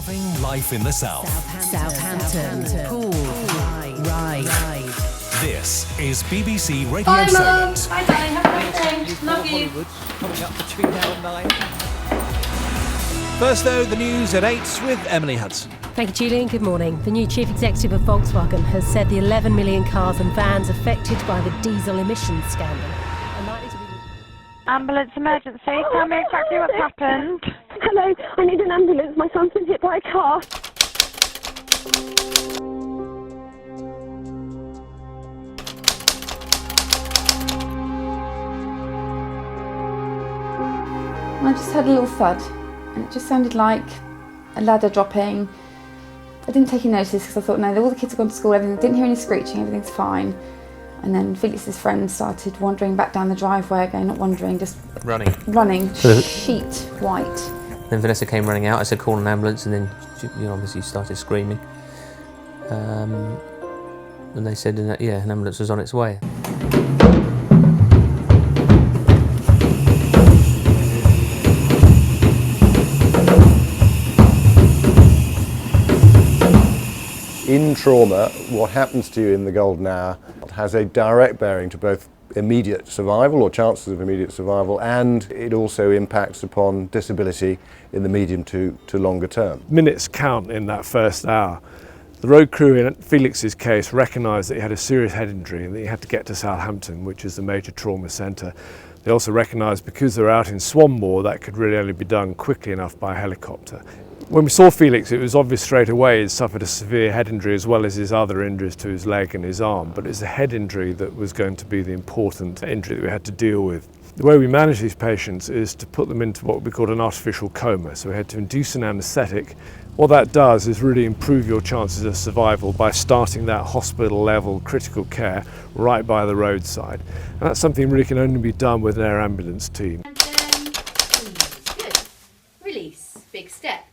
Loving life in the South. Southampton. Pool. Ride. This is BBC Radio Bye, Mum. Solent. Bye, darling. Have a nice day. Love you. Coming up between now and 9. First, though, the news at 8 with Emily Hudson. Thank you, Julian. Good morning. The new chief executive of Volkswagen has said the 11 million cars and vans affected by the diesel emissions scandal are likely to be... Ambulance emergency. Tell me exactly what's happened. Hello, I need an ambulance. My son's been hit by a car. I just had a little thud, and it just sounded like a ladder dropping. I didn't take any notice because I thought, no, all the kids have gone to school, everything. I didn't hear any screeching, everything's fine. And then Felix's friend started wandering back down the driveway again, not wandering, just running, sheet white. Then Vanessa came running out. I said, call an ambulance, and then she obviously started screaming. And they said, an ambulance was on its way. In trauma, what happens to you in the golden hour has a direct bearing to both immediate survival or chances of immediate survival, and it also impacts upon disability in the medium to longer term. Minutes count in that first hour. The road crew in Felix's case recognised that he had a serious head injury and that he had to get to Southampton, which is the major trauma centre. They also recognised because they're out in Swanmore that could really only be done quickly enough by helicopter. When we saw Felix, it was obvious straight away he'd suffered a severe head injury as well as his other injuries to his leg and his arm, but it's the head injury that was going to be the important injury that we had to deal with. The way we manage these patients is to put them into what we call an artificial coma, so we had to induce an anaesthetic. What that does is really improve your chances of survival by starting that hospital level critical care right by the roadside. And that's something really can only be done with an air ambulance team. And good. Release. Big step.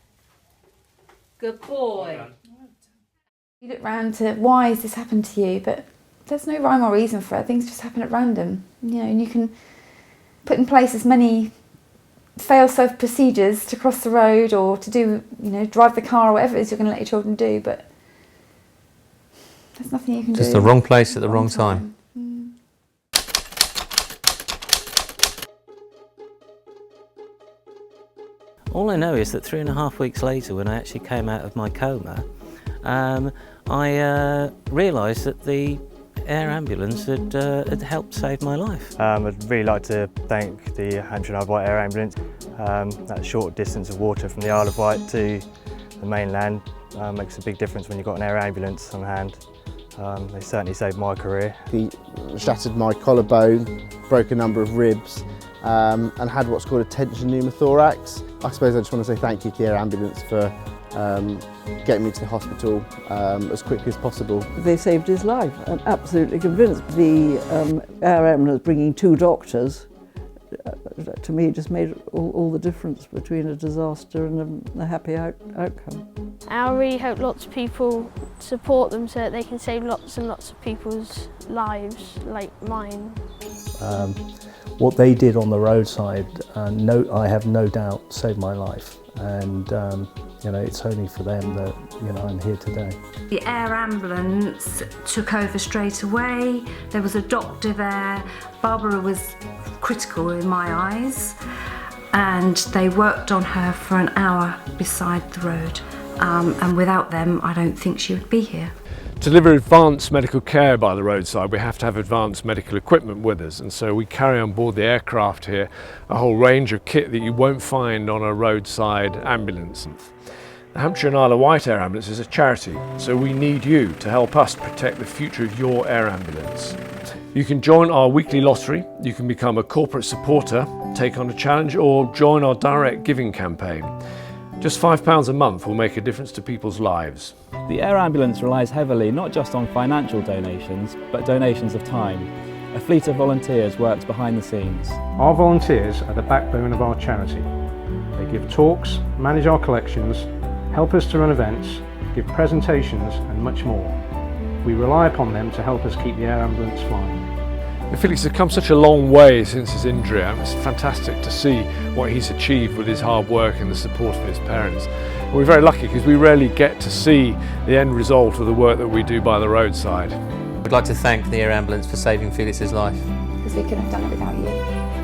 Good boy. You look round to, why has this happened to you? But there's no rhyme or reason for it. Things just happen at random. And you can put in place as many fail-safe procedures to cross the road or to do, drive the car or whatever it is you're going to let your children do, but there's nothing you can do. Just the wrong place at the wrong time. All I know is that 3.5 weeks later, when I actually came out of my coma, I realised that the air ambulance had helped save my life. I'd really like to thank the Hampshire and Wight Air Ambulance. That short distance of water from the Isle of Wight to the mainland makes a big difference when you've got an air ambulance on hand. They certainly saved my career. He shattered my collarbone, broke a number of ribs, and had what's called a tension pneumothorax. I suppose I just want to say thank you to the air ambulance for getting me to the hospital as quickly as possible. They saved his life. I'm absolutely convinced. The air ambulance bringing 2 doctors, to me, just made all the difference between a disaster and a happy outcome. I really hope lots of people support them so that they can save lots and lots of people's lives, like mine. What they did on the roadside, I have no doubt, saved my life. And it's only for them that I'm here today. The air ambulance took over straight away. There was a doctor there. Barbara was critical in my eyes, and they worked on her for an hour beside the road. And without them, I don't think she would be here. To deliver advanced medical care by the roadside, we have to have advanced medical equipment with us, and so we carry on board the aircraft here a whole range of kit that you won't find on a roadside ambulance. The Hampshire and Isle of Wight Air Ambulance is a charity, so we need you to help us protect the future of your air ambulance. You can join our weekly lottery, you can become a corporate supporter, take on a challenge, or join our direct giving campaign. Just £5 a month will make a difference to people's lives. The air ambulance relies heavily not just on financial donations, but donations of time. A fleet of volunteers works behind the scenes. Our volunteers are the backbone of our charity. They give talks, manage our collections, help us to run events, give presentations and much more. We rely upon them to help us keep the air ambulance flying. Felix has come such a long way since his injury, and it's fantastic to see what he's achieved with his hard work and the support of his parents. We're very lucky because we rarely get to see the end result of the work that we do by the roadside. We'd like to thank the air ambulance for saving Felix's life. Because we couldn't have done it without you.